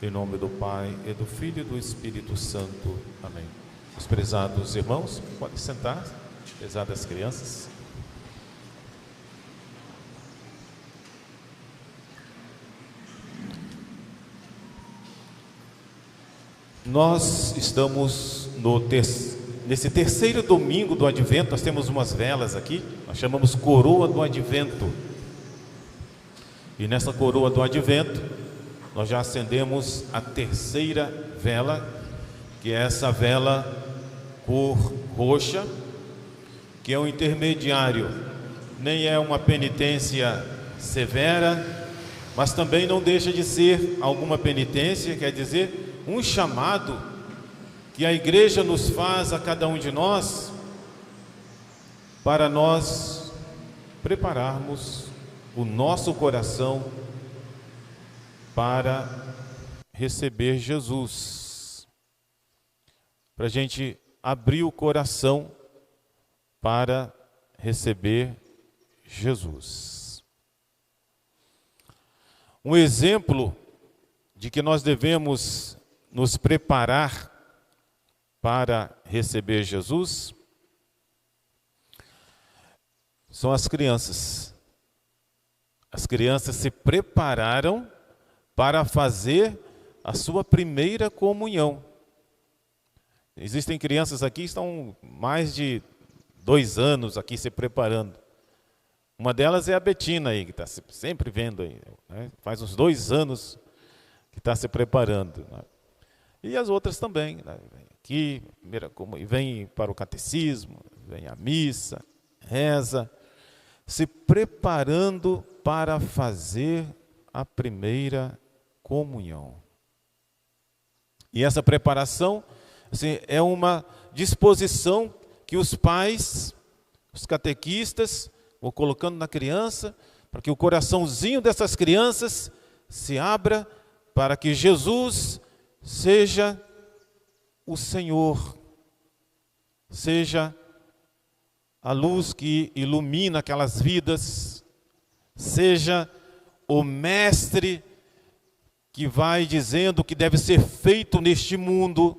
Em nome do Pai, e do Filho e do Espírito Santo. Amém. Os prezados irmãos, podem sentar, prezadas crianças. Nós estamos nesse terceiro domingo do Advento. Nós temos umas velas aqui, nós chamamos coroa do Advento. E nessa coroa do Advento, nós já acendemos a terceira vela, que é essa vela cor roxa, que é um intermediário, nem é uma penitência severa, mas também não deixa de ser alguma penitência, quer dizer, um chamado que a igreja nos faz a cada um de nós, para nós prepararmos o nosso coração para receber Jesus, para a gente abrir o coração para receber Jesus. Um exemplo de que nós devemos nos preparar para receber Jesus são as crianças. As crianças se prepararam para fazer a sua primeira comunhão. Existem crianças aqui que estão mais de 2 anos aqui se preparando. Uma delas é a Betina aí, que está sempre vendo aí, né? Faz uns 2 anos que está se preparando, né? E as outras também, né? Vem aqui, vem para o catecismo, vem à missa, reza, se preparando para fazer a primeira comunhão. E essa preparação, assim, é uma disposição que os pais, os catequistas, vão colocando na criança, para que o coraçãozinho dessas crianças se abra para que Jesus seja o Senhor, seja a luz que ilumina aquelas vidas, seja o mestre que vai dizendo o que deve ser feito neste mundo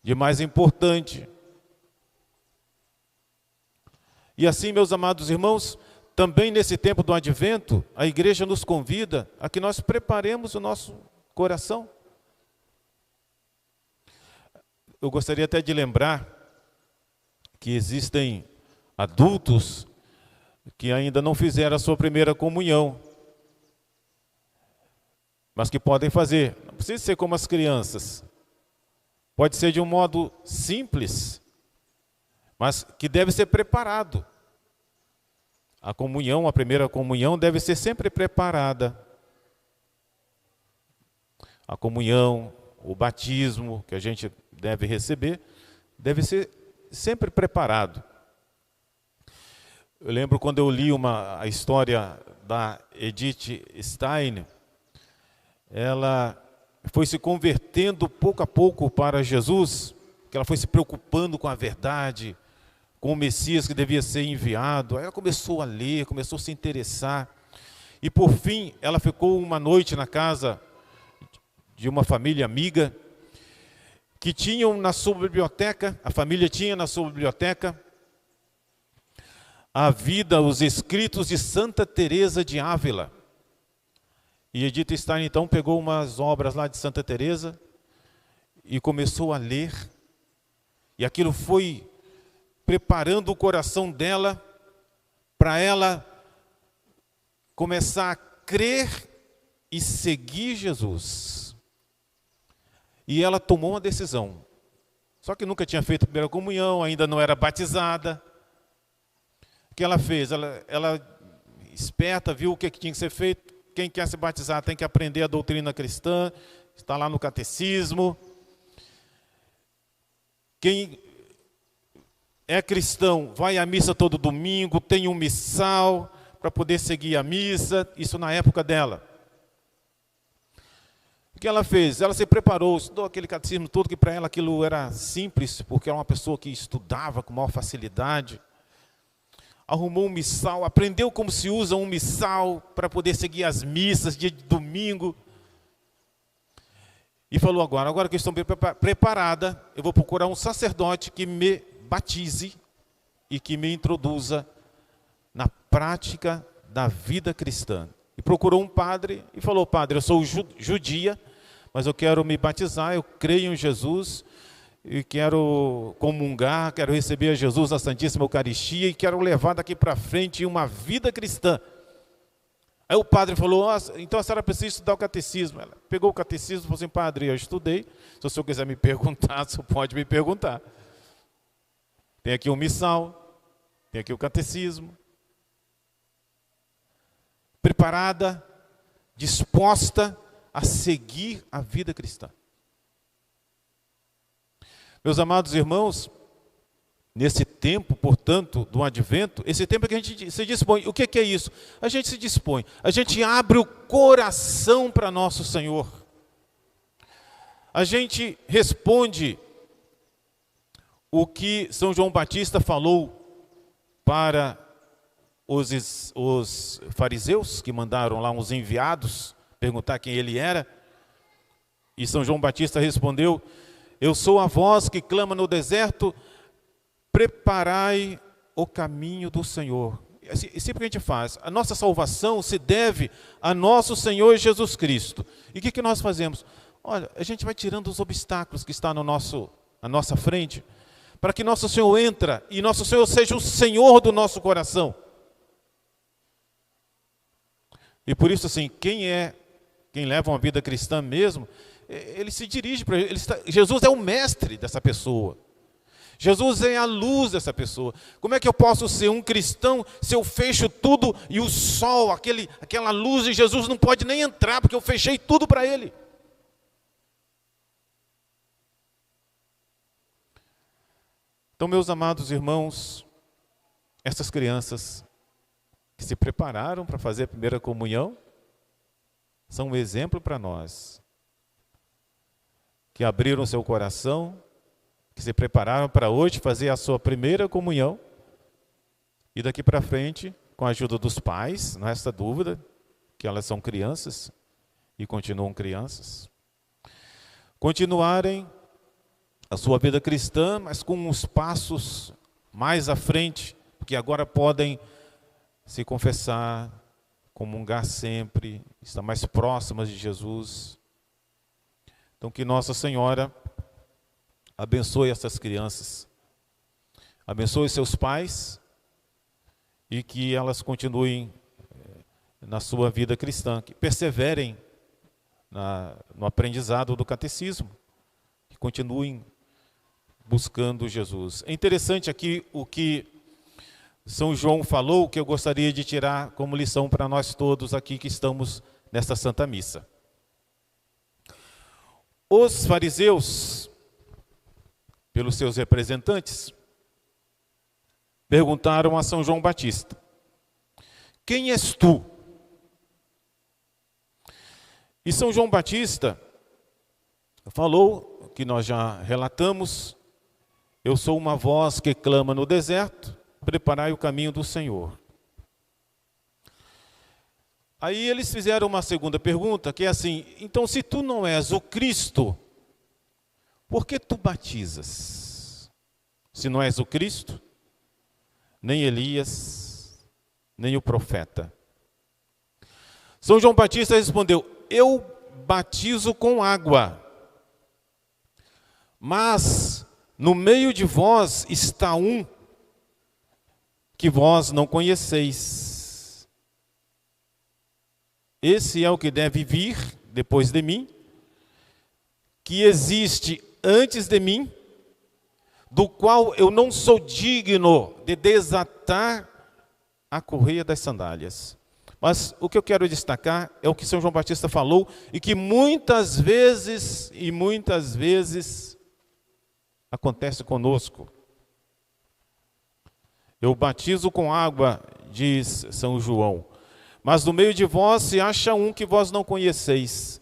de mais importante. E assim, meus amados irmãos, também nesse tempo do Advento, a igreja nos convida a que nós preparemos o nosso coração. Eu gostaria até de lembrar que existem adultos que ainda não fizeram a sua primeira comunhão, mas que podem fazer. Não precisa ser como as crianças. Pode ser de um modo simples, mas que deve ser preparado. A comunhão, a primeira comunhão, deve ser sempre preparada. A comunhão, o batismo que a gente deve receber, deve ser sempre preparado. Eu lembro quando eu li a história da Edith Stein. Ela foi se convertendo pouco a pouco para Jesus, que ela foi se preocupando com a verdade, com o Messias que devia ser enviado. Aí ela começou a ler, começou a se interessar. E por fim, ela ficou uma noite na casa de uma família amiga, que tinham na sua biblioteca, a família tinha na sua biblioteca, a vida, os escritos de Santa Teresa de Ávila. E Edith Stein, então, pegou umas obras lá de Santa Teresa e começou a ler. E aquilo foi preparando o coração dela para ela começar a crer e seguir Jesus. E ela tomou uma decisão. Só que nunca tinha feito a primeira comunhão, ainda não era batizada. O que ela fez? Ela esperta, viu o que tinha que ser feito. Quem quer se batizar tem que aprender a doutrina cristã, está lá no catecismo. Quem é cristão vai à missa todo domingo, tem um missal para poder seguir a missa, isso na época dela. O que ela fez? Ela se preparou, estudou aquele catecismo todo, que para ela aquilo era simples, porque era uma pessoa que estudava com maior facilidade. Arrumou um missal, aprendeu como se usa um missal para poder seguir as missas, dia de domingo. E falou agora que eu estou preparada, eu vou procurar um sacerdote que me batize e que me introduza na prática da vida cristã. E procurou um padre e falou: padre, eu sou judia, mas eu quero me batizar, eu creio em Jesus, e quero comungar, quero receber a Jesus na Santíssima Eucaristia e quero levar daqui para frente uma vida cristã. Aí o padre falou: então a senhora precisa estudar o catecismo. Ela pegou o catecismo e falou assim: padre, eu estudei, se o senhor quiser me perguntar, o senhor pode me perguntar. Tem aqui o missal, tem aqui o catecismo. Preparada, disposta a seguir a vida cristã. Meus amados irmãos, nesse tempo, portanto, do advento, esse tempo que a gente se dispõe. O que é isso? A gente se dispõe, a gente abre o coração para nosso Senhor. A gente responde o que São João Batista falou para os fariseus, que mandaram lá uns enviados perguntar quem ele era. E São João Batista respondeu: eu sou a voz que clama no deserto, preparai o caminho do Senhor. É sempre que a gente faz. A nossa salvação se deve a nosso Senhor Jesus Cristo. E o que nós fazemos? Olha, a gente vai tirando os obstáculos que estão à nossa frente, para que nosso Senhor entre e nosso Senhor seja o Senhor do nosso coração. E por isso, assim, quem leva uma vida cristã mesmo, ele se dirige para ele. Jesus é o mestre dessa pessoa. Jesus é a luz dessa pessoa. Como é que eu posso ser um cristão se eu fecho tudo e o sol, aquela luz de Jesus não pode nem entrar, porque eu fechei tudo para ele? Então, meus amados irmãos, essas crianças que se prepararam para fazer a primeira comunhão são um exemplo para nós, que abriram seu coração, que se prepararam para hoje fazer a sua primeira comunhão, e daqui para frente, com a ajuda dos pais, não resta dúvida que elas são crianças e continuam crianças, continuarem a sua vida cristã, mas com uns passos mais à frente, porque agora podem se confessar, comungar sempre, estar mais próximas de Jesus. Então, que Nossa Senhora abençoe essas crianças, abençoe seus pais e que elas continuem na sua vida cristã, que perseverem no aprendizado do catecismo, que continuem buscando Jesus. É interessante aqui o que São João falou, que eu gostaria de tirar como lição para nós todos aqui que estamos nesta Santa Missa. Os fariseus, pelos seus representantes, perguntaram a São João Batista: quem és tu? E São João Batista falou, que nós já relatamos: eu sou uma voz que clama no deserto, preparai o caminho do Senhor. Aí eles fizeram uma segunda pergunta, que é assim: então, se tu não és o Cristo, por que tu batizas? Se não és o Cristo, nem Elias, nem o profeta. São João Batista respondeu: eu batizo com água, mas no meio de vós está um que vós não conheceis. Esse é o que deve vir depois de mim, que existe antes de mim, do qual eu não sou digno de desatar a correia das sandálias. Mas o que eu quero destacar é o que São João Batista falou, e que muitas vezes acontece conosco. Eu batizo com água, diz São João, mas no meio de vós se acha um que vós não conheceis.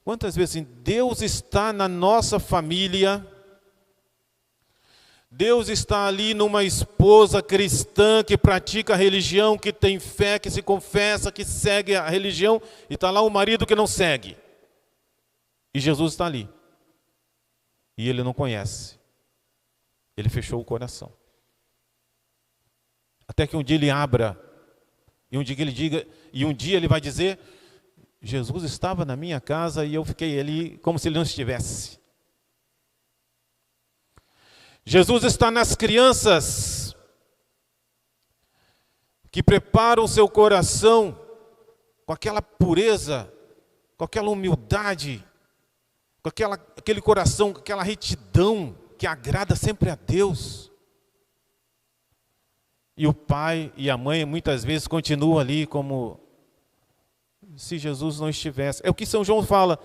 Quantas vezes Deus está na nossa família, Deus está ali numa esposa cristã que pratica a religião, que tem fé, que se confessa, que segue a religião, e está lá o marido que não segue. E Jesus está ali. E ele não conhece. Ele fechou o coração. Até que um dia ele abra, e um dia que ele diga, e um dia ele vai dizer: Jesus estava na minha casa e eu fiquei ali como se ele não estivesse. Jesus está nas crianças que preparam o seu coração com aquela pureza, com aquela humildade, com aquele coração, com aquela retidão que agrada sempre a Deus. E o pai e a mãe muitas vezes continuam ali como se Jesus não estivesse. É o que São João fala: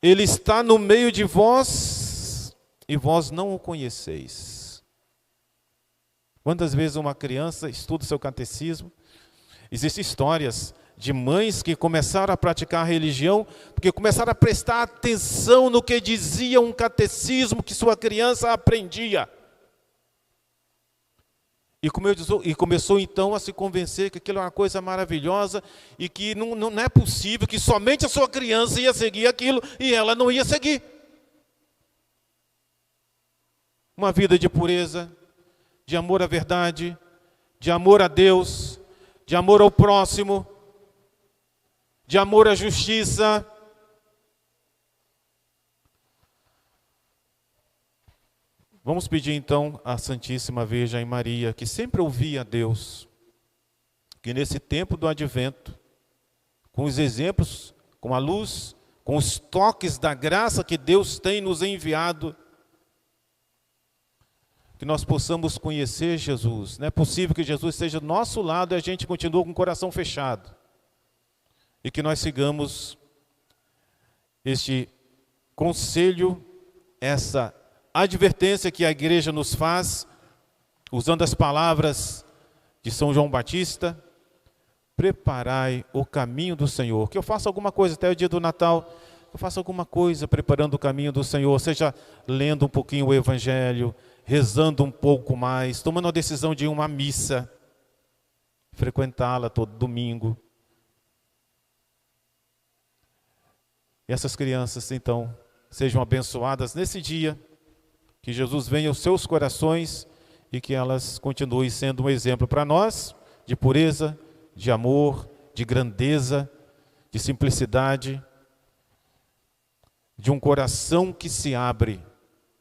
ele está no meio de vós e vós não o conheceis. Quantas vezes uma criança estuda o seu catecismo? Existem histórias de mães que começaram a praticar a religião porque começaram a prestar atenção no que dizia um catecismo que sua criança aprendia. E começou então a se convencer que aquilo era uma coisa maravilhosa e que não é possível que somente a sua criança ia seguir aquilo e ela não ia seguir. Uma vida de pureza, de amor à verdade, de amor a Deus, de amor ao próximo, de amor à justiça. Vamos pedir então à Santíssima Virgem Maria, que sempre ouvia a Deus, que nesse tempo do advento, com os exemplos, com a luz, com os toques da graça que Deus tem nos enviado, que nós possamos conhecer Jesus. Não é possível que Jesus esteja do nosso lado e a gente continue com o coração fechado. E que nós sigamos este conselho, essa advertência que a igreja nos faz, usando as palavras de São João Batista: preparai o caminho do Senhor. Que eu faça alguma coisa até o dia do Natal, eu faça alguma coisa preparando o caminho do Senhor, seja lendo um pouquinho o Evangelho, rezando um pouco mais, tomando a decisão de ir a uma missa, frequentá-la todo domingo. E essas crianças, então, sejam abençoadas nesse dia, que Jesus venha aos seus corações e que elas continuem sendo um exemplo para nós de pureza, de amor, de grandeza, de simplicidade, de um coração que se abre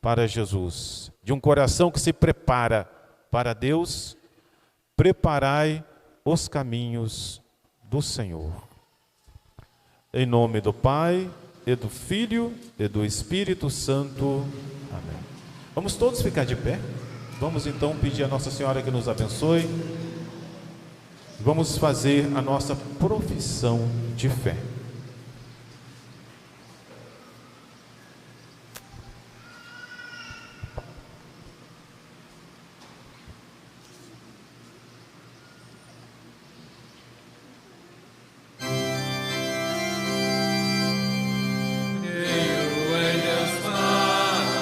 para Jesus, de um coração que se prepara para Deus. Preparai os caminhos do Senhor. Em nome do Pai, e do Filho, e do Espírito Santo. Amém. Vamos todos ficar de pé. Vamos então pedir a Nossa Senhora que nos abençoe. Vamos fazer a nossa profissão de fé.